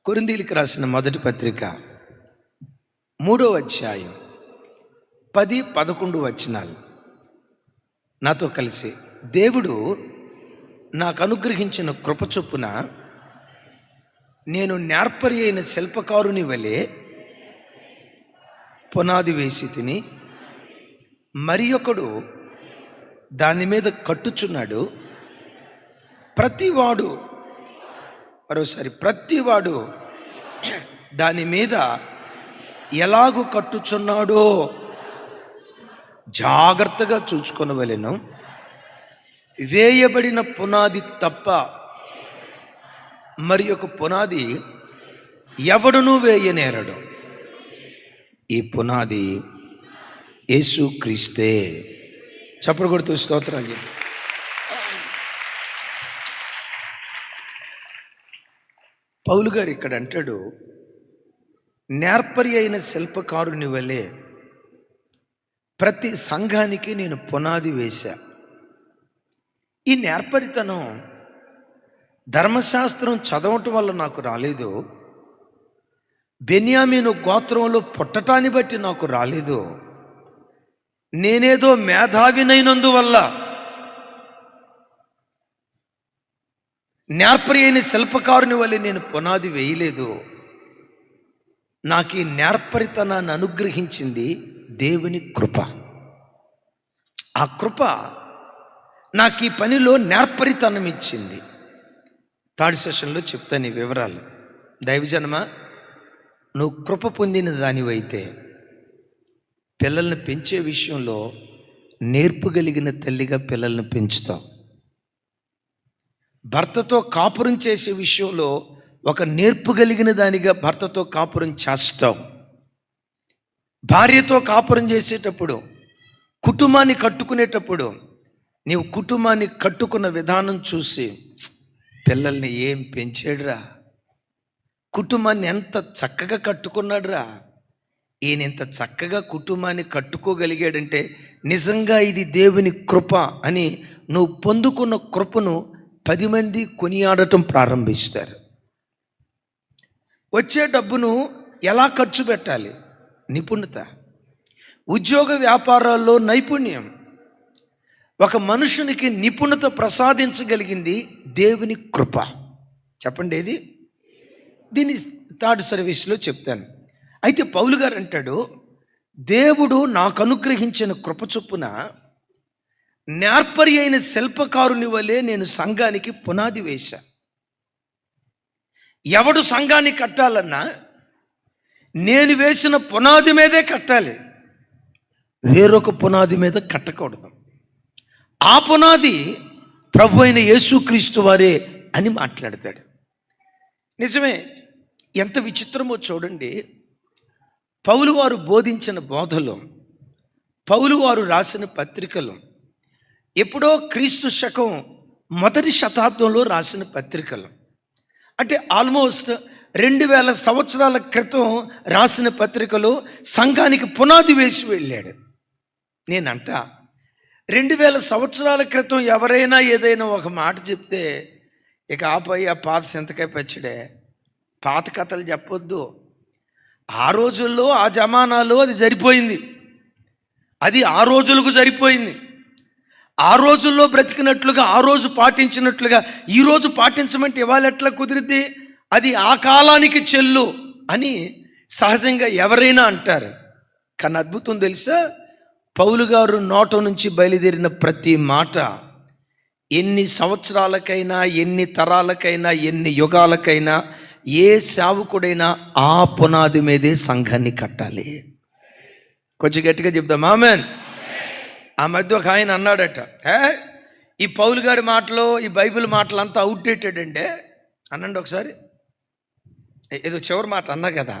కొరింథీయులకు రాసిన మొదటి పత్రిక 3వ అధ్యాయం 10-11 వచనాలు నాతో కలిసి. దేవుడు నాకు అనుగ్రహించిన కృప చొప్పున నేను నేర్పరి అయిన శిల్పకారుని వలె పునాది వేసి తిని, మరి ఒకడు దాని మీద కట్టుచున్నాడు. ప్రతివాడు దాని మీద ఎలాగూ కట్టుచున్నాడో జాగ్రత్తగా చూసుకొనవలెను. వేయబడిన పునాది తప్ప మరి ఒక పునాది ఎవడునూ వేయనేరడు. ఈ పునాది యేసుక్రీస్తే. చప్పట్లు కొడుతూ స్తోత్రాలు చెప్పు. పౌలు గారు ఇక్కడ అంటాడు, నేర్పరి అయిన శిల్పకారుని వలె ప్రతి సంఘానికి నేను పునాది వేశా. ఈ నేర్పరితనం ధర్మశాస్త్రం చదవటం వల్ల నాకు రాలేదు, బెన్యామీను గోత్రంలో పుట్టటాన్ని బట్టి నాకు రాలేదు, నేనేదో మేధావినైనందువల్ల, నేర్పరి అయిన శిల్పకారుని వల్ల నేను పునాది వేయలేదు. నాకు ఈ నేర్పరితనాన్ని అనుగ్రహించింది దేవుని కృప. ఆ కృప నాకు ఈ పనిలో నేర్పరితనం ఇచ్చింది. థర్డ్ సెషన్లో చెప్తాను ఈ వివరాలు. దైవజనమా, నువ్వు కృప పొందిన దానివైతే పిల్లల్ని పెంచే విషయంలో నేర్పుగలిగిన తల్లిగా పిల్లల్ని పెంచుతావు. భర్తతో కాపురం చేసే విషయంలో ఒక నేర్పుగలిగిన దానిగా భర్తతో కాపురం చేస్తావు. భార్యతో కాపురం చేసేటప్పుడు, కుటుంబాన్ని కట్టుకునేటప్పుడు నీవు కుటుంబాన్ని కట్టుకున్న విధానం చూసి పిల్లల్ని ఏం పెంచాడురా, కుటుంబాన్ని ఎంత చక్కగా కట్టుకున్నాడురా, ఈయన ఇంత చక్కగా కుటుంబాన్ని కట్టుకోగలిగాడంటే నిజంగా ఇది దేవుని కృప అని నువ్వు పొందుకున్న కృపను 10 మంది కొనియాడటం ప్రారంభిస్తారు. వచ్చే డబ్బును ఎలా ఖర్చు పెట్టాలి, నిపుణత. ఉద్యోగ వ్యాపారాల్లో నైపుణ్యం. ఒక మనుషునికి నిపుణత ప్రసాదించగలిగింది దేవుని కృప. చెప్పండి ఏది? దీన్ని థర్డ్ సర్వీస్లో చెప్తాను. అయితే పౌలు గారు అంటాడు, దేవుడు నాకు అనుగ్రహించిన కృప చొప్పున నేర్పరి అయిన శిల్పకారుని వలె నేను సంఘానికి పునాది వేశా. ఎవడు సంఘాన్ని కట్టాలన్నా నేను వేసిన పునాది మీదే కట్టాలి, వేరొక పునాది మీద కట్టకూడదు. ఆ పునాది ప్రభు అయిన యేసుక్రీస్తు వారే అని మాట్లాడతాడు. నిజమే. ఎంత విచిత్రమో చూడండి. పౌలు వారు బోధించిన బోధలు, పౌలు వారు రాసిన పత్రికలు ఎప్పుడో క్రీస్తు శకం 1వ శతాబ్దంలో రాసిన పత్రికలు. అంటే ఆల్మోస్ట్ 2000 సంవత్సరాల క్రితం రాసిన పత్రికలు సంఘానికి పునాది వేసి వెళ్ళాడు. నేనంట 2000 సంవత్సరాల క్రితం ఎవరైనా ఏదైనా ఒక మాట చెప్తే ఇక ఆపై ఆ పాత సింతకాయ పచ్చడే, పాత కథలు చెప్పొద్దు. ఆ రోజుల్లో ఆ జమానాలో అది సరిపోయింది, అది ఆ రోజులకు సరిపోయింది. ఆ రోజుల్లో బ్రతికినట్లుగా, ఆ రోజు పాటించినట్లుగా ఈరోజు పాటించమంటే ఇవాళ ఎట్లా కుదిరిద్ది? అది ఆ కాలానికి చెల్లు అని సహజంగా ఎవరైనా అంటారు. కానీ అద్భుతం తెలుసా, పౌలు గారు నోట నుంచి బయలుదేరిన ప్రతి మాట ఎన్ని సంవత్సరాలకైనా, ఎన్ని తరాలకైనా, ఎన్ని యుగాలకైనా ఏ సేవకుడైనా ఆ పునాది మీదే సంఘాన్ని కట్టాలి. కొంచెం గట్టిగా చెప్దాం ఆమేన్. ఆ మధ్య ఒక ఆయన అన్నాడట, ఈ పౌలు గారి మాటలు, ఈ బైబిల్ మాటలు అంతా అవుట్డేటెడ్ అండి అనండి ఒకసారి. ఏదో చివరి మాట అన్నా కదా,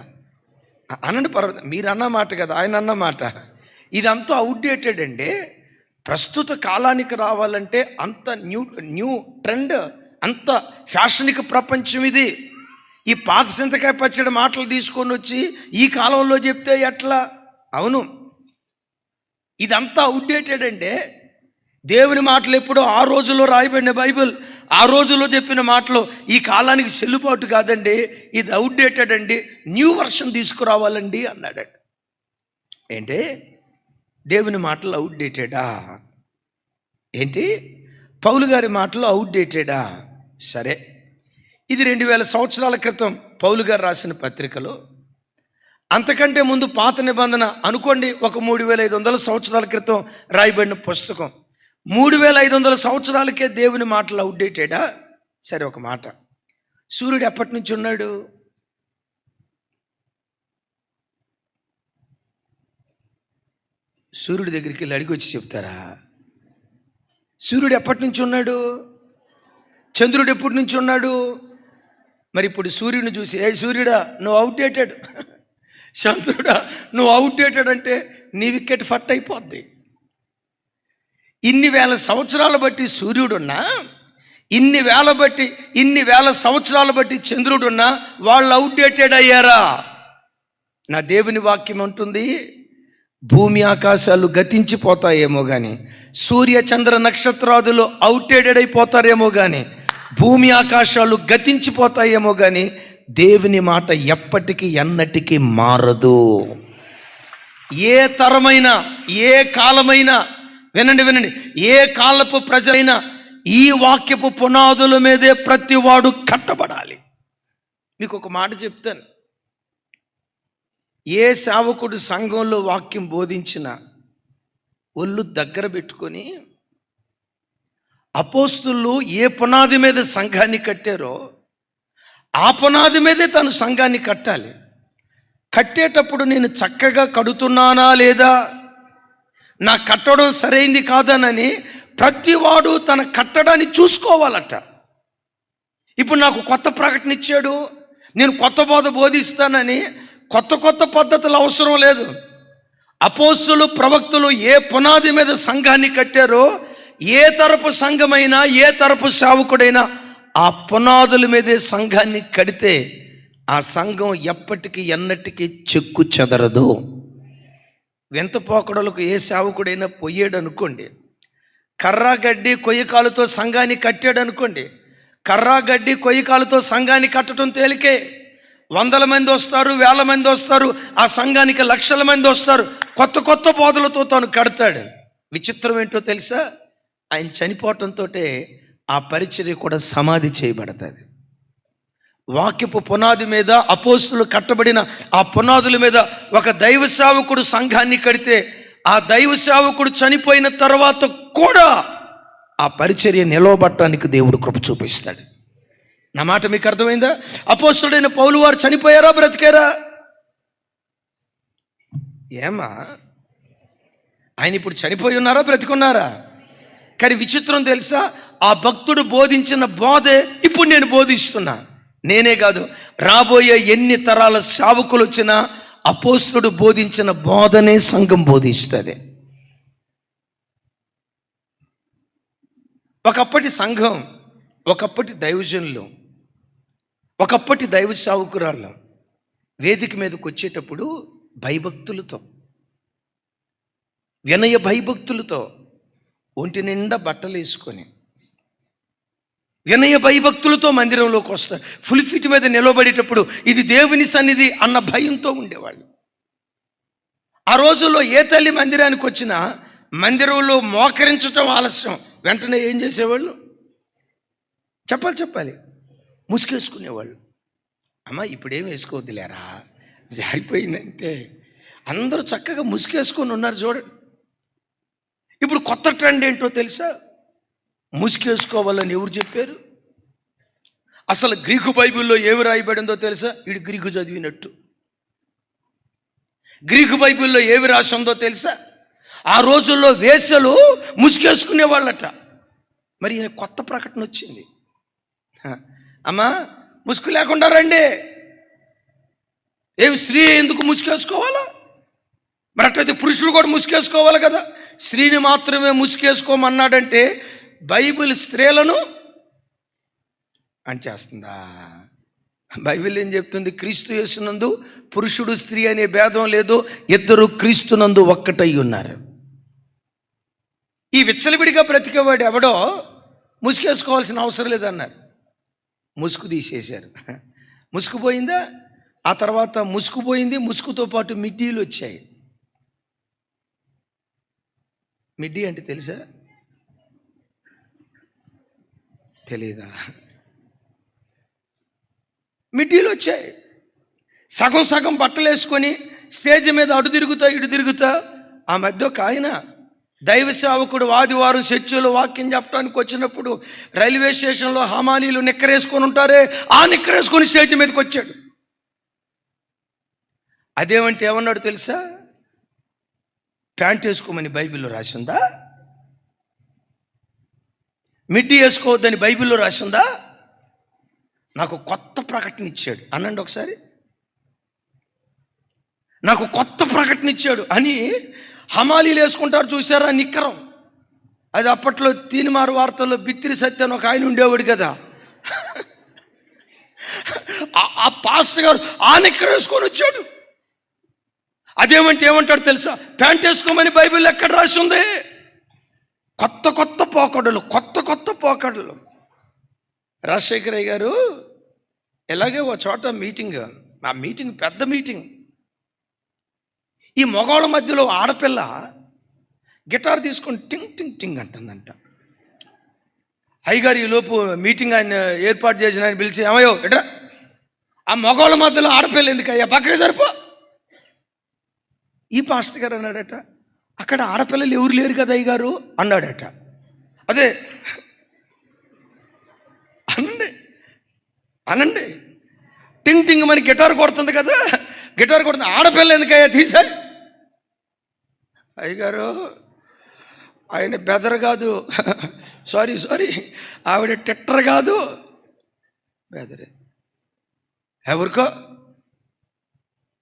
అనండి, పర్వాలేదు. మీరు అన్న మాట కదా, ఆయన అన్న మాట. ఇదంతా అవుట్డేటెడ్ అండి. ప్రస్తుత కాలానికి రావాలంటే అంత న్యూ ట్రెండ్, అంత ఫ్యాషనిక్ ప్రపంచం ఇది. ఈ పాత సింతకాయ పచ్చడి మాటలు తీసుకొని వచ్చి ఈ కాలంలో చెప్తే ఎట్లా? అవును, ఇదంతా అవుట్డేటెడ్ అంటే దేవుని మాటలు ఎప్పుడో ఆ రోజుల్లో రాయబడిన బైబిల్, ఆ రోజుల్లో చెప్పిన మాటలు ఈ కాలానికి చెల్లుబాటు కాదండి, ఇది అవుట్డేటెడ్ అండి, న్యూ వర్షన్ తీసుకురావాలండి అన్నాడు. ఏంటి దేవుని మాటలు అవుట్డేటెడా? ఏంటి పౌలు గారి మాటలు అవుట్డేటెడా? సరే, ఇది 2000 సంవత్సరాల క్రితం పౌలు గారు రాసిన పత్రికలో. అంతకంటే ముందు పాత నిబంధన అనుకోండి, ఒక 3500 సంవత్సరాల క్రితం రాయబడిన పుస్తకం. 3500 సంవత్సరాలకే దేవుని మాటలు అవుట్డేటెడా? సరే, ఒక మాట, సూర్యుడు ఎప్పటి నుంచి ఉన్నాడు? సూర్యుడి దగ్గరికి వెళ్ళి అడిగి వచ్చి చెప్తారా? సూర్యుడు ఎప్పటి నుంచి ఉన్నాడు? చంద్రుడు ఎప్పటి నుంచి ఉన్నాడు? మరి ఇప్పుడు సూర్యుడిని చూసి, ఏ సూర్యుడా నువ్వు అవుట్డేటెడ్, చంద్రుడా నువ్వు అవుట్డేటెడ్ అంటే నీ వికెట్ ఫట్ అయిపోద్ది. ఇన్ని వేల సంవత్సరాలు బట్టి సూర్యుడున్నా, ఇన్ని వేల సంవత్సరాలు బట్టి చంద్రుడున్నా వాళ్ళు అవుట్డేటెడ్ అయ్యారా? నా దేవుని వాక్యం అంటుంది, భూమి ఆకాశాలు గతించిపోతాయేమో కానీ సూర్య చంద్ర నక్షత్రాదులు అవుట్డేటెడ్ అయిపోతారేమో కానీ, భూమి ఆకాశాలు గతించిపోతాయేమో కానీ దేవుని మాట ఎప్పటికీ ఎన్నటికీ మారదు. ఏ తరమైనా, ఏ కాలమైనా, వినండి, ఏ కాలపు ప్రజలైనా ఈ వాక్యపు పునాదుల మీదే ప్రతి వాడు కట్టబడాలి. మీకు ఒక మాట చెప్తాను, ఏ సేవకుడు సంఘంలో వాక్యం బోధించిన ఒళ్ళు దగ్గర పెట్టుకొని, అపోస్తులు ఏ పునాది మీద సంఘాన్ని కట్టారో ఆ పునాది మీదే తను సంఘాన్ని కట్టాలి. కట్టేటప్పుడు నేను చక్కగా కడుతున్నానా లేదా, నా కట్టడం సరైంది కాదనని ప్రతివాడు తన కట్టడాన్ని చూసుకోవాలట. ఇప్పుడు నాకు కొత్త ప్రకటన ఇచ్చాడు, నేను కొత్త బోధ బోధిస్తానని కొత్త పద్ధతులు అవసరం లేదు. అపోస్తులు ప్రవక్తలు ఏ పునాది మీద సంఘాన్ని కట్టారో, ఏ తరపు సంఘమైనా, ఏ తరపు సేవకుడైనా ఆ పునాదుల మీదే సంఘాన్ని కడితే ఆ సంఘం ఎప్పటికీ ఎన్నటికీ చెక్కు చెదరదు. వింత పోకడలకు ఏ సేవకుడైనా పోయాడు అనుకోండి, కర్రాగడ్డి కొయ్యకాలతో సంఘాన్ని కట్టాడు అనుకోండి, కర్రాగడ్డి కొయ్యకాలతో సంఘాన్ని కట్టడం తేలికే. 100 మంది వస్తారు, 1000 మంది వస్తారు, ఆ సంఘానికి లక్షల మంది వస్తారు, కొత్త బోధలతో తాను కడతాడు. విచిత్రం ఏంటో తెలుసా, ఆయన చనిపోవటంతో ఆ పరిచర్య కూడా సమాధి చేయబడుతుంది. వాక్యపు పునాది మీద అపోస్తులు కట్టబడిన ఆ పునాదుల మీద ఒక దైవ సేవకుడు సంఘాన్ని కడితే ఆ దైవ సేవకుడు చనిపోయిన తర్వాత కూడా ఆ పరిచర్య నిలవబట్టడానికి దేవుడు కృప చూపిస్తాడు. నా మాట మీకు అర్థమైందా? అపోస్తుడైన పౌలు వారు చనిపోయారా, బ్రతికారా? ఏమా ఆయన ఇప్పుడు చనిపోయి ఉన్నారా, బ్రతికున్నారా? కానీ విచిత్రం తెలుసా, ఆ భక్తుడు బోధించిన బోధే ఇప్పుడు నేను బోధిస్తున్నా. నేనే కాదు, రాబోయే ఎన్ని తరాల సేవకులు వచ్చినా అపోస్తుడు బోధించిన బోధనే సంఘం బోధిస్తుంది. ఒకప్పటి సంఘం, ఒకప్పటి దైవజనులు, ఒకప్పటి దైవ సేవకురాళ్ళు వేదిక మీదకి వచ్చేటప్పుడు భయభక్తులతో, వినయ భయభక్తులతో, ఒంటి నిండా బట్టలు వేసుకొని వినయ భయభక్తులతో మందిరంలోకి వస్తారు. ఫుల్ ఫీట్ మీద నిలబడేటప్పుడు ఇది దేవుని సన్నిధి అన్న భయంతో ఉండేవాళ్ళు. ఆ రోజుల్లో ఏ తల్లి మందిరానికి వచ్చినా మందిరంలో మోకరించటం ఆలస్యం, వెంటనే ఏం చేసేవాళ్ళు? చెప్పాలి, ముసుగేసుకునేవాళ్ళు. అమ్మ ఇప్పుడేం వేసుకోవద్దులేరా, జారిపోయిందంటే. అందరూ చక్కగా ముసుగేసుకొని ఉన్నారు చూడండి. ఇప్పుడు కొత్త ట్రెండ్ ఏంటో తెలుసా? ముసుగేసుకోవాలని ఎవరు చెప్పారు? అసలు గ్రీకు బైబిల్లో ఏమి రాయబడిందో తెలుసా? వీడు గ్రీకు చదివినట్టు. గ్రీకు బైబిల్లో ఏమి రాసిందో తెలుసా? ఆ రోజుల్లో వేశ్యలు ముసుగేసుకునే వాళ్ళట. మరి కొత్త ప్రకటన వచ్చింది, అమ్మా ముసుగు లేకుండా రండి. ఏమి స్త్రీ ఎందుకు ముసుగేసుకోవాలా? మరి అట్లయితే పురుషుడు కూడా ముసుగేసుకోవాలి కదా. స్త్రీని మాత్రమే ముసుగేసుకోమన్నాడంటే బైబిల్ స్త్రీలను అంచేస్తుందా? బైబిల్ ఏం చెప్తుంది? క్రీస్తు యేసునందు పురుషుడు స్త్రీ అనే భేదం లేదు, ఇద్దరు క్రీస్తునందు ఒక్కటై ఉన్నారు. ఈ విచ్చలవిడిగా బ్రతికేవాడు ఎవడో ముసుగేసుకోవాల్సిన అవసరం లేదన్నారు. ముసుగు తీసేశారు. ముసుగు పోయిందా? ఆ తర్వాత ముసుగు పోయింది. ముసుగుతో పాటు మిడ్డీలు వచ్చాయి. మిడ్డీ అంటే తెలుసా? తెలీదా? మిడ్డీలు వచ్చాయి. సగం సగం బట్టలు వేసుకొని స్టేజ్ మీద అటు తిరుగుతా ఇటు తిరుగుతా. ఆ మధ్య ఒక ఆయన దైవ సేవకుడు ఆదివారం చర్చిలో వాక్యం చెప్పడానికి వచ్చినప్పుడు రైల్వే స్టేషన్లో హమాలీలు నిక్కరేసుకొని ఉంటారే, ఆ నిక్కరేసుకొని స్టేజ్ మీదకి వచ్చాడు. అదేమంటే ఏమన్నాడు తెలుసా? ప్యాంట్ వేసుకోమని బైబిల్లో రాసిందా? మిడ్డీ వేసుకోవద్దని బైబిల్లో రాసిందా? నాకు కొత్త ప్రకటన ఇచ్చాడు అనండి ఒకసారి. నాకు కొత్త ప్రకటన ఇచ్చాడు అని హమాలీలు వేసుకుంటారు చూసారా నిక్కరం. అది అప్పట్లో తీనిమారు వార్తల్లో బిత్తిరి సత్యం ఒక ఆయన ఉండేవాడు కదా. ఆ పాస్టర్ గారు ఆ నిక్కర వేసుకొని వచ్చాడు. అదేమంటే ఏమంటాడు తెలుసా? ప్యాంట్ వేసుకోమని బైబిల్ ఎక్కడ రాసి ఉంది? కొత్త కొత్త పోకడలు, కొత్త కొత్త పోకడలు. రాజశేఖరయ్య గారు ఇలాగే ఓ చోట మీటింగ్, ఆ మీటింగ్ పెద్ద మీటింగ్. ఈ మగవాళ్ళ మధ్యలో ఆడపిల్ల గిటార్ తీసుకొని టింగ్ టింగ్ టింగ్ అంటుందంట. అయ్యగారు ఈలోపు మీటింగ్ ఆయన ఏర్పాటు చేసిన ఆయన పిలిచి, ఏమయ్యో ఎట్రా, ఆ మగవాళ్ళ మధ్యలో ఆడపిల్ల ఎందుకయ్యా, పక్కనే సరిపో. ఈ పాస్టర్ గారు అన్నాడట, అక్కడ ఆడపిల్లలు ఎవరు లేరు కదా అయ్యగారు అన్నాడట. అదే అనండి అనండి, టింగ్ టింగ్ మరి గిటార్ కొడుతుంది కదా, గిటార్ కొడుతుంది, ఆడపిల్ల ఎందుకయ్యా తీసా. అయ్యగారు ఆయన బెదర్ కాదు, సారీ ఆవిడ టిట్టర్ కాదు, బెదరే. ఎవరికో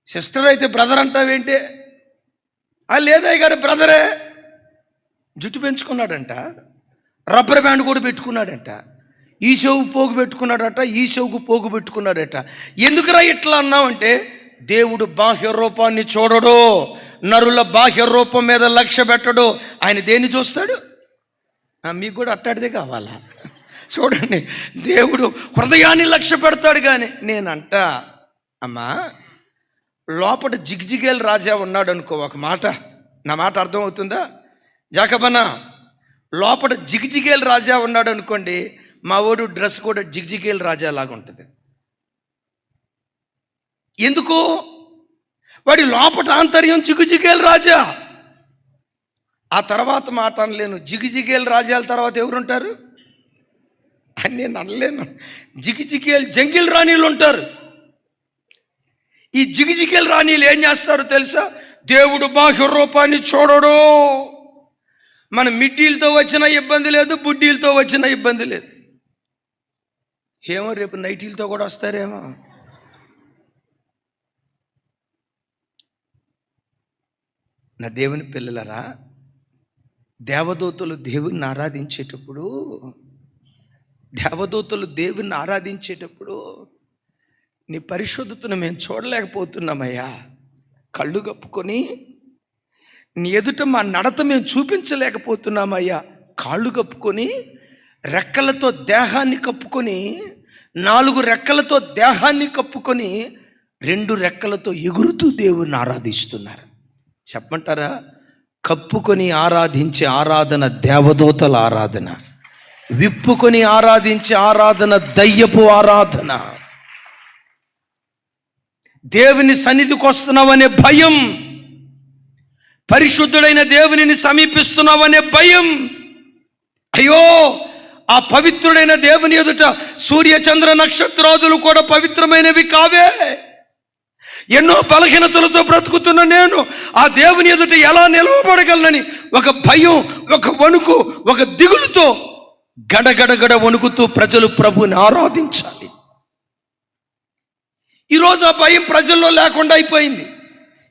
సిస్టర్ అయితే బ్రదర్ అంటావేంటి? లేదయ్య గారు బ్రదరే. జుట్టు పెంచుకున్నాడంట, రబ్బర్ బ్యాండ్ కూడా పెట్టుకున్నాడంట, ఈ చెవుకు పోగు పెట్టుకున్నాడట, ఈ చెవుకు పోగు పెట్టుకున్నాడట. ఎందుకురా ఇట్లా అన్నావంటే, దేవుడు బాహ్య రూపాన్ని చూడడు, నరుల బాహ్య రూపం మీద లక్ష్య పెట్టడు. ఆయన దేన్ని చూస్తాడు? మీకు కూడా అట్టాడిదే కావాలా? చూడండి, దేవుడు హృదయాన్ని లక్ష్య పెడతాడు. కానీ నేనంట అమ్మా, లోపల జిగ్జిగేల్ రాజా ఉన్నాడు అనుకో, ఒక మాట, నా మాట అర్థమవుతుందా? జాకబన్నా, లోపల జిగ్జిగేల్ రాజా ఉన్నాడు అనుకోండి, మా ఓడు డ్రెస్ కూడా జిగ్జిగేల్ రాజా లాగా ఉంటుంది. ఎందుకు? వాడి లోపల ఆంతర్యం జిగుజిగేల్ రాజా. ఆ తర్వాత మాట అనలేను, జిగిజిగేల్ రాజాల తర్వాత ఎవరుంటారు అని నేను అనలేను. జిగిజిగేల్ జంగిల్ రాణీలు ఉంటారు. ఈ జిగిజిగేల్ రాణీలు ఏం చేస్తారో తెలుసా? దేవుడు బాహ్య రూపాన్ని చూడడు. మన మిడ్డీలతో వచ్చిన ఇబ్బంది లేదు, బుడ్డీలతో వచ్చిన ఇబ్బంది లేదు. ఏమో రేపు నైటీలతో కూడా వస్తారేమో. నా దేవుని పిల్లలరా, దేవదూతలు దేవుణ్ణి ఆరాధించేటప్పుడు నీ పరిశుద్ధతను మేము చూడలేకపోతున్నామయ్యా. కళ్ళు కప్పుకొని నీ ఎదుట మా నడత మేము చూపించలేకపోతున్నామయ్యా. కాళ్ళు కప్పుకొని, రెక్కలతో దేహాన్ని కప్పుకొని, 4 రెక్కలతో దేహాన్ని కప్పుకొని 2 రెక్కలతో ఎగురుతూ దేవుణ్ణి ఆరాధిస్తున్నారు. చెప్పమంటారా? కప్పుకొని ఆరాధించే ఆరాధన దేవదూతల ఆరాధన, విప్పుకొని ఆరాధించే ఆరాధన దయ్యపు ఆరాధన. దేవుని సన్నిధికి వస్తున్నావనే భయం, పరిశుద్ధుడైన దేవునిని సమీపిస్తున్నావనే భయం. అయ్యో, ఆ పవిత్రుడైన దేవుని ఎదుట సూర్య చంద్ర నక్షత్రాదులు కూడా పవిత్రమైనవి కావే. ఎన్నో బలహీనతలతో బ్రతుకుతున్న నేను ఆ దేవుని ఎదుట ఎలా నిలవబడగలనని ఒక భయం, ఒక వణుకు, ఒక దిగులుతో గడగడగడ వణుకుతూ ప్రజలు ప్రభుని ఆరాధించాలి. ఈరోజు ఆ భయం ప్రజల్లో లేకుండా అయిపోయింది.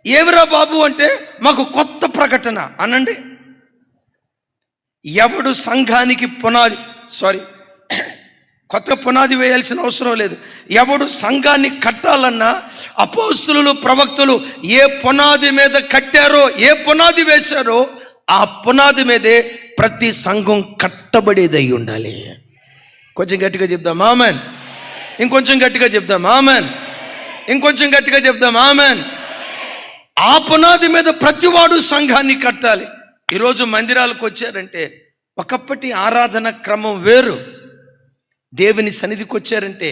ఏమిరా బాబు అంటే, మాకు కొత్త ప్రకటన అనండి. ఎవడు సంఘానికి కొత్త పునాది వేయాల్సిన అవసరం లేదు. ఎవడు సంఘాన్ని కట్టాలన్నా అపోస్తలులు, ప్రవక్తలు ఏ పునాది మీద కట్టారో, ఏ పునాది వేశారో ఆ పునాది మీదే ప్రతి సంఘం కట్టబడేదై ఉండాలి. కొంచెం గట్టిగా చెప్దాం ఆమెన్. ఇంకొంచెం గట్టిగా చెప్దాం ఆమెన్. ఇంకొంచెం గట్టిగా చెప్దాం ఆమెన్. ఆ పునాది మీద ప్రతివాడు సంఘాన్ని కట్టాలి. ఈరోజు మందిరాలకు వచ్చారంటే ఒకప్పటి ఆరాధన క్రమం వేరు. దేవుని సన్నిధికి వచ్చారంటే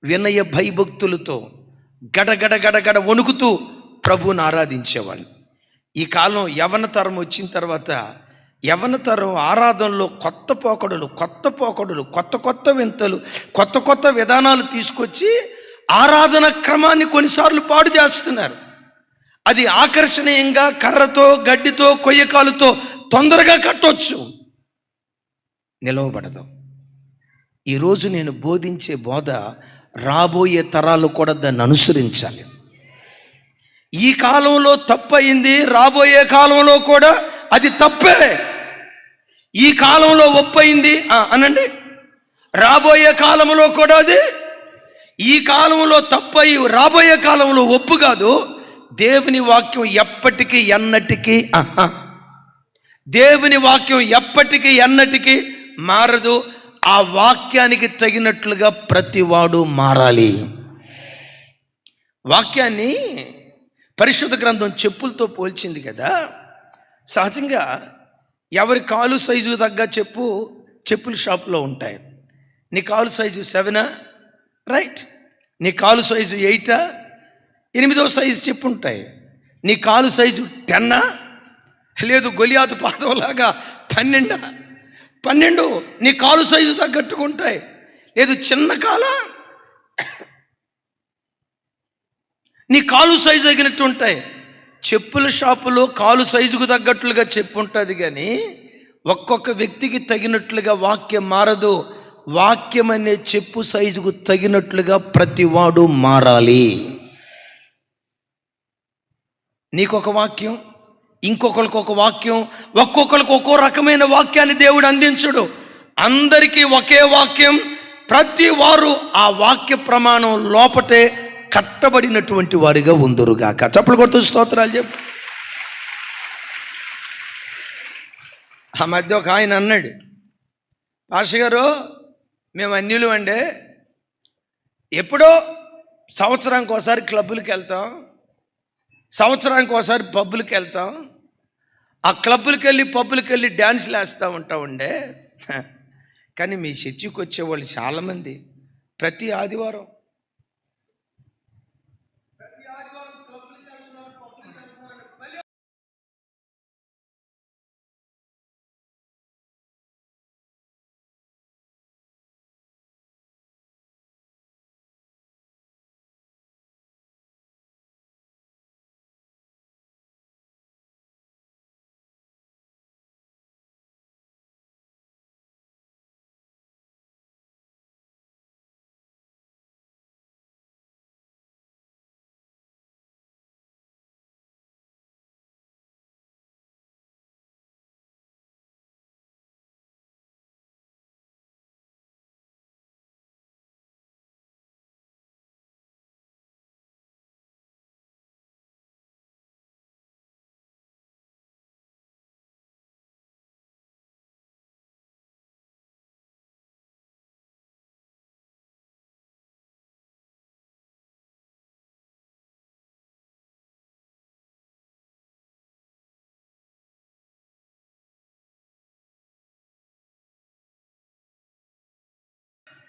వినయ భయభక్తులతో గడగడ గడగడ వణుకుతూ ప్రభువుని ఆరాధించేవాళ్ళు. ఈ కాలం యవన తరం వచ్చిన తర్వాత యవన తరం ఆరాధనలో కొత్త పోకడులు, కొత్త కొత్త వింతలు, కొత్త విధానాలు తీసుకొచ్చి ఆరాధన క్రమాన్ని కొన్నిసార్లు పాడు చేస్తున్నారు. అది ఆకర్షణీయంగా కర్రతో, గడ్డితో, కొయ్యకాలుతో తొందరగా కట్టొచ్చు, నిలవబడదు. ఈరోజు నేను బోధించే బోధ రాబోయే తరాలు కూడా దాన్ని అనుసరించాలి. ఈ కాలంలో తప్పయింది, రాబోయే కాలంలో కూడా అది తప్పే. ఈ కాలంలో ఒప్పయింది అనండి, రాబోయే కాలంలో కూడా అది. ఈ కాలంలో తప్పయి రాబోయే కాలంలో ఒప్పు కాదు. దేవుని వాక్యం ఎప్పటికీ ఎన్నటికీ దేవుని వాక్యం ఎప్పటికీ ఎన్నటికీ మారదు. ఆ వాక్యానికి తగినట్లుగా ప్రతివాడు మారాలి. వాక్యాన్ని పరిశుద్ధ గ్రంథం చెప్పులతో పోల్చింది కదా. సహజంగా ఎవరి కాలు సైజు తగ్గ చెప్పుల షాప్లో ఉంటాయి. నీ కాలు సైజు 7 రైట్, నీ కాలు సైజు 8, 8వ సైజు చెప్పు ఉంటాయి. నీ కాలు సైజు 10, లేదు గొలియాతు పాదంలాగా 12 నీ కాలు సైజు తగ్గట్టుకుంటాయి. లేదు చిన్న కాల నీ కాలు సైజు తగినట్టు ఉంటాయి. చెప్పుల షాపులో కాలు సైజుకు తగ్గట్లుగా చెప్పు ఉంటుంది, కానీ ఒక్కొక్క వ్యక్తికి తగినట్లుగా వాక్యం మారదు. వాక్యం అనే చెప్పు సైజుకు తగినట్లుగా ప్రతివాడు మారాలి. నీకొక వాక్యం, ఇంకొకరికి ఒక వాక్యం, ఒక్కొక్కరికి ఒక్కో రకమైన వాక్యాన్ని దేవుడు అందించడు. అందరికీ ఒకే వాక్యం. ప్రతి వారు ఆ వాక్య ప్రమాణం లోపటే కట్టబడినటువంటి వారిగా ఉందురుగాక. చప్పలు కొడుతూ స్తోత్రాలు చెప్పు. ఆ మధ్య ఒక ఆయన అన్నాడు, పాస్టర్ గారు మేము అన్యులు అండి, ఎప్పుడో సంవత్సరానికి ఒకసారి క్లబ్బులకి వెళ్తాం, సంవత్సరానికి ఒకసారి పబ్బులకి వెళ్తాం, ఆ క్లబ్బులకి వెళ్ళి పబ్బులకి వెళ్ళి డ్యాన్స్లు వేస్తూ ఉంటామండే, కానీ మీ చర్చికి వచ్చేవాళ్ళు చాలామంది ప్రతి ఆదివారం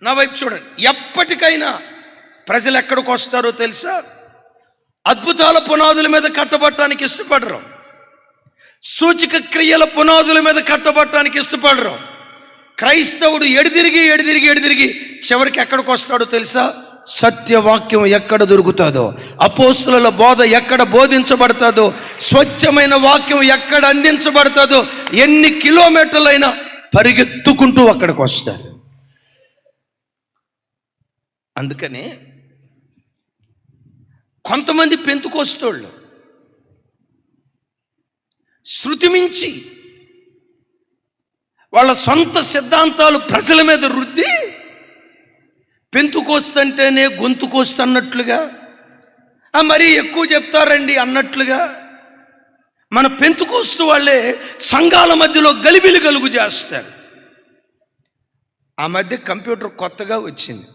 నా వైపు చూడండి. ఎప్పటికైనా ప్రజలు ఎక్కడికి వస్తారో తెలుసా? అద్భుతాల పునాదుల మీద కట్టబడటానికి ఇష్టపడరు, సూచక క్రియల పునాదుల మీద కట్టబడటానికి ఇష్టపడరు. క్రైస్తవుడు ఎడిదిరిగి చివరికి ఎక్కడికి వస్తాడో తెలుసా? సత్యవాక్యం ఎక్కడ దొరుకుతుందో, అపోస్తుల బోధ ఎక్కడ బోధించబడుతుందో, స్వచ్ఛమైన వాక్యం ఎక్కడ అందించబడుతుందో, ఎన్ని కిలోమీటర్లైనా పరిగెత్తుకుంటూ అక్కడికి వస్తారు. అందుకనే కొంతమంది పెంతుకోస్తోళ్ళు శృతి మించి వాళ్ళ సొంత సిద్ధాంతాలు ప్రజల మీద రుద్ది పెంతుకోస్తంటేనే గొంతుకోస్తన్నట్లుగా, మరీ ఎక్కువ చెప్తారండి అన్నట్లుగా, మన పెంతుకోస్తు వాళ్ళే సంఘాల మధ్యలో గలిబిలి కలుగు చేస్తారు. ఆ మధ్య కంప్యూటర్ కొత్తగా వచ్చింది.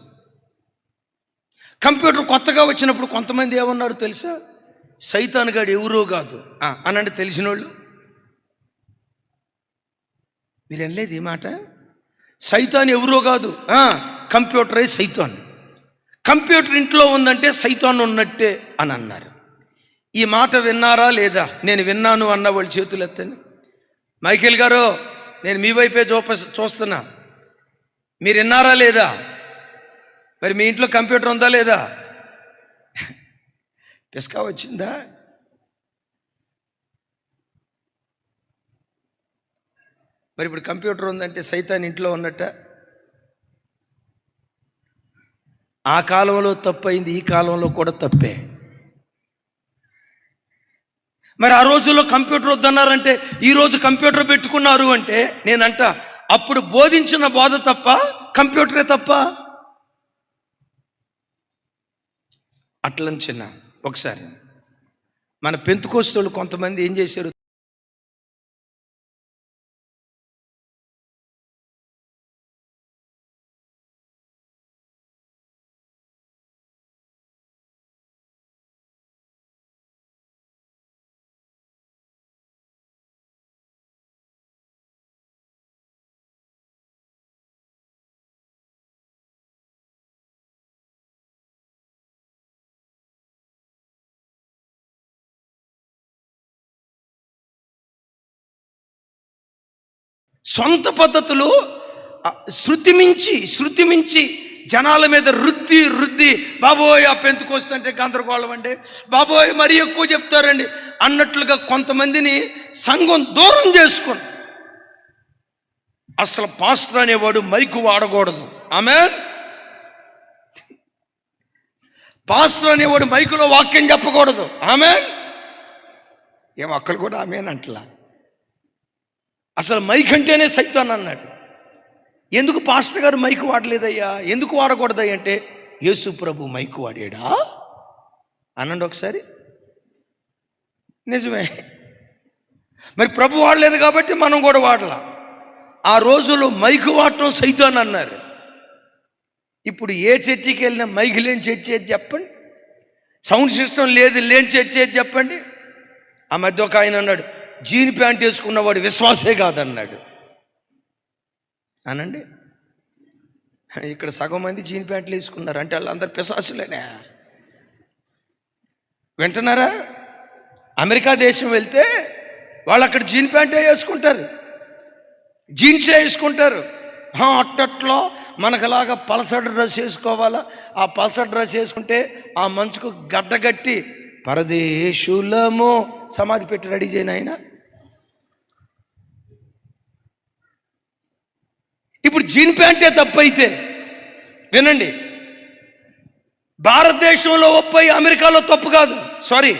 కంప్యూటర్ కొత్తగా వచ్చినప్పుడు కొంతమంది ఏమన్నారు తెలుసా? సైతాన్ గాడు ఎవరో కాదు అనండి తెలిసిన వాళ్ళు. మీరు అనలేదు ఈ మాట? సైతాన్ ఎవరో కాదు, కంప్యూటరే సైతాన్. కంప్యూటర్ ఇంట్లో ఉందంటే సైతాన్ ఉన్నట్టే అని అన్నారు. ఈ మాట విన్నారా లేదా? నేను విన్నాను అన్న వాళ్ళు చేతులు ఎత్తండి. మైకేల్ గారు, నేను మీ వైపే చూస్తున్నా. మీరు విన్నారా లేదా? మరి మీ ఇంట్లో కంప్యూటర్ ఉందా లేదా? పిస్కా వచ్చిందా? మరి ఇప్పుడు కంప్యూటర్ ఉందంటే సైతాన్ ఇంట్లో ఉన్నట్ట? ఆ కాలంలో తప్పైంది, ఈ కాలంలో కూడా తప్పే. మరి ఆ రోజుల్లో కంప్యూటర్ వద్దన్నారంటే ఈరోజు కంప్యూటర్ పెట్టుకున్నారు అంటే నేనంట అప్పుడు బోధించిన బోధ తప్ప, కంప్యూటరే తప్ప? అట్లని చిన్న ఒకసారి మన పెంతుకోస్తోళ్ళు కొంతమంది ఏం చేశారు? సొంత పద్ధతులు శృతి మించి జనాల మీద రుద్ది బాబోయ్ ఆ పెంతుకొస్తుంటే గందరగోళం అండి, బాబోయ్ మరీ ఎక్కువ చెప్తారండి అన్నట్లుగా కొంతమందిని సంఘం దూరం చేసుకుని, అసలు పాస్టర్ అనేవాడు మైకు వాడకూడదు. ఆమేన్. పాస్టర్ అనేవాడు మైకులో వాక్యం చెప్పకూడదు. ఆమేన్. ఏం అక్కలు కూడా ఆమేన్ అంటలా. అసలు మైక్ అంటేనే సైతాన్ అన్నాడు. ఎందుకు పాస్టర్ గారు మైకు వాడలేదయ్యా, ఎందుకు వాడకూడదయ్యా అంటే యేసు ప్రభు మైకు వాడాడా అనండి ఒకసారి. నిజమే. మరి ప్రభు వాడలేదు కాబట్టి మనం కూడా వాడలా. ఆ రోజుల్లో మైకు వాడటం సైతాన్ అన్నారు. ఇప్పుడు ఏ చర్చికి వెళ్ళినా మైకు లేని చర్చి ఏది చెప్పండి, సౌండ్ సిస్టమ్ లేని చర్చి ఏది చెప్పండి. ఆ మధ్య ఒక ఆయన అన్నాడు, జీన్ ప్యాంట్ వేసుకున్నవాడు విశ్వాసే కాదన్నాడు అనండి. ఇక్కడ సగం మంది జీన్ ప్యాంట్లు వేసుకున్నారు అంటే వాళ్ళందరూ పిశాసులేనే. వింటున్నారా? అమెరికా దేశం వెళ్తే వాళ్ళు అక్కడ జీన్ ప్యాంటే వేసుకుంటారు, జీన్సే వేసుకుంటారు. అట్టట్లో మనకులాగా పలసటి డ్రెస్ వేసుకోవాలా? ఆ పలసటి డ్రెస్ వేసుకుంటే ఆ మంచుకు గడ్డగట్టి పరదేశులము సమాధి పెట్టి రెడీ చేయను ఆయన. ఇప్పుడు జీన్ ప్యాంటే తప్పైతే వినండి, భారతదేశంలో ఒప్పై అమెరికాలో తప్పు కాదు. సారీ,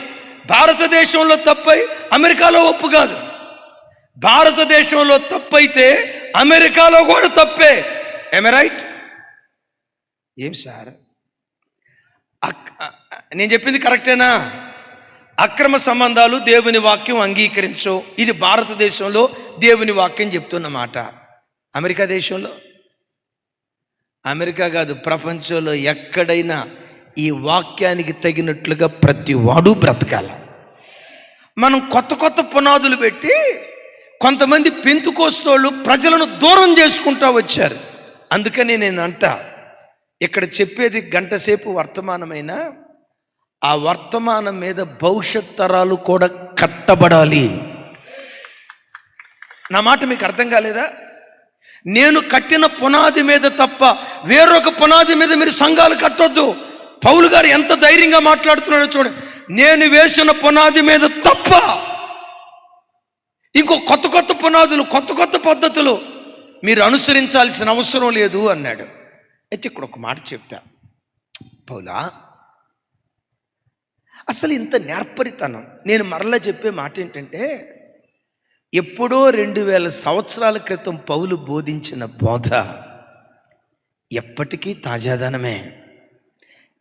భారతదేశంలో తప్పై అమెరికాలో ఒప్పు కాదు. భారతదేశంలో తప్పైతే అమెరికాలో కూడా తప్పే. ఏమే రైట్? ఏం సార్ నేను చెప్పింది కరెక్టేనా? అక్రమ సంబంధాలు దేవుని వాక్యం అంగీకరించవు. ఇది భారతదేశంలో దేవుని వాక్యం చెప్తున్న మాట. అమెరికా దేశంలో, అమెరికా కాదు ప్రపంచంలో ఎక్కడైనా ఈ వాక్యానికి తగినట్లుగా ప్రతి వాడు బ్రతకాల. మనం కొత్త పునాదులు పెట్టి కొంతమంది పెంతుకోస్తోళ్ళు ప్రజలను దూరం చేసుకుంటూ వచ్చారు. అందుకని నేను అంటా, ఇక్కడ చెప్పేది గంట సేపు వర్తమానమైన ఆ వర్తమానం మీద భవిష్యత్ తరాలు కూడా కట్టబడాలి. నా మాట మీకు అర్థం కాలేదా? నేను కట్టిన పునాది మీద తప్ప వేరొక పునాది మీద మీరు సంఘాలు కట్టొద్దు. పౌలు గారు ఎంత ధైర్యంగా మాట్లాడుతున్నాడో చూడండి. నేను వేసిన పునాది మీద తప్ప ఇంకో కొత్త పునాదులు, కొత్త పద్ధతులు మీరు అనుసరించాల్సిన అవసరం లేదు అన్నాడు. అయితే ఇక్కడ ఒక మాట చెప్తా, పౌలా అసలు ఇంత నేర్పరితనం. నేను మరలా చెప్పే మాట ఏంటంటే, ఎప్పుడో 2000 సంవత్సరాల క్రితం పౌలు బోధించిన బోధ ఎప్పటికీ తాజాదనమే.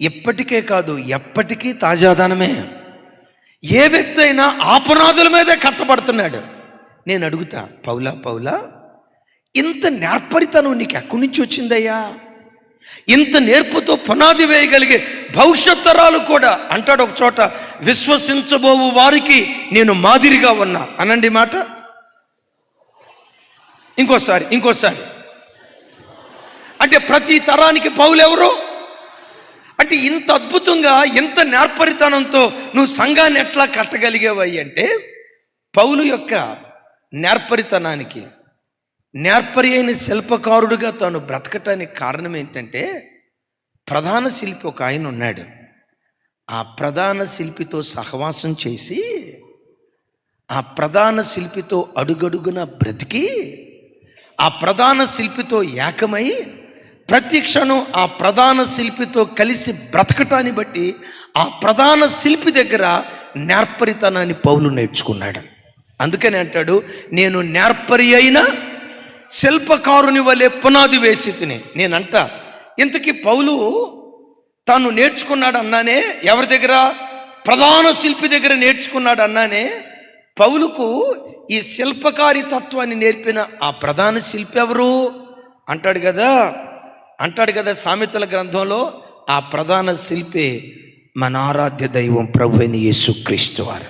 ఎప్పటికే కాదు, ఎప్పటికీ తాజాదనమే. ఏ వ్యక్తి అయినా ఆ పునాదుల మీదే కట్టబడుతున్నాడు. నేను అడుగుతా, పౌలా ఇంత నేర్పరితనం నీకు ఎక్కడి నుంచి వచ్చిందయ్యా? ఇంత నేర్పుతో పునాది వేయగలిగే భవిష్యత్ తరాలు కూడా అంటాడు ఒక చోట, విశ్వసించబోవు వారికి నేను మాదిరిగా ఉన్నా అనండి మాట. ఇంకోసారి అంటే ప్రతి తరానికి పౌలు ఎవరు అంటే ఇంత అద్భుతంగా ఇంత నేర్పరితనంతో నువ్వు సంఘాన్ని ఎట్లా కట్టగలిగేవాయి అంటే, పౌలు యొక్క నేర్పరితనానికి, నేర్పరి అయిన శిల్పకారుడుగా తాను బ్రతకటానికి కారణం ఏంటంటే, ప్రధాన శిల్పి ఒక ఆయన ఉన్నాడు. ఆ ప్రధాన శిల్పితో సహవాసం చేసి, ఆ ప్రధాన శిల్పితో అడుగడుగున బ్రతికి, ఆ ప్రధాన శిల్పితో ఏకమై ప్రతి క్షణం ఆ ప్రధాన శిల్పితో కలిసి బ్రతకటాన్ని బట్టి ఆ ప్రధాన శిల్పి దగ్గర నేర్పరితనాన్ని పౌలు నేర్చుకున్నాడు. అందుకని అంటాడు, నేను నేర్పరి అయిన శిల్పకారుని వలె పునాది వేసి తిని. నేనంట ఇంతకీ పౌలు తాను నేర్చుకున్నాడు అన్నానే, ఎవరి దగ్గర? ప్రధాన శిల్పి దగ్గర నేర్చుకున్నాడు అన్నానే. పౌలుకు ఈ శిల్పకారి తత్వాన్ని నేర్పిన ఆ ప్రధాన శిల్పి ఎవరు అంటాడు కదా సామెతల గ్రంథంలో, ఆ ప్రధాన శిల్పి మన ఆరాధ్య దైవం ప్రభువైన యేసుక్రీస్తు వారు.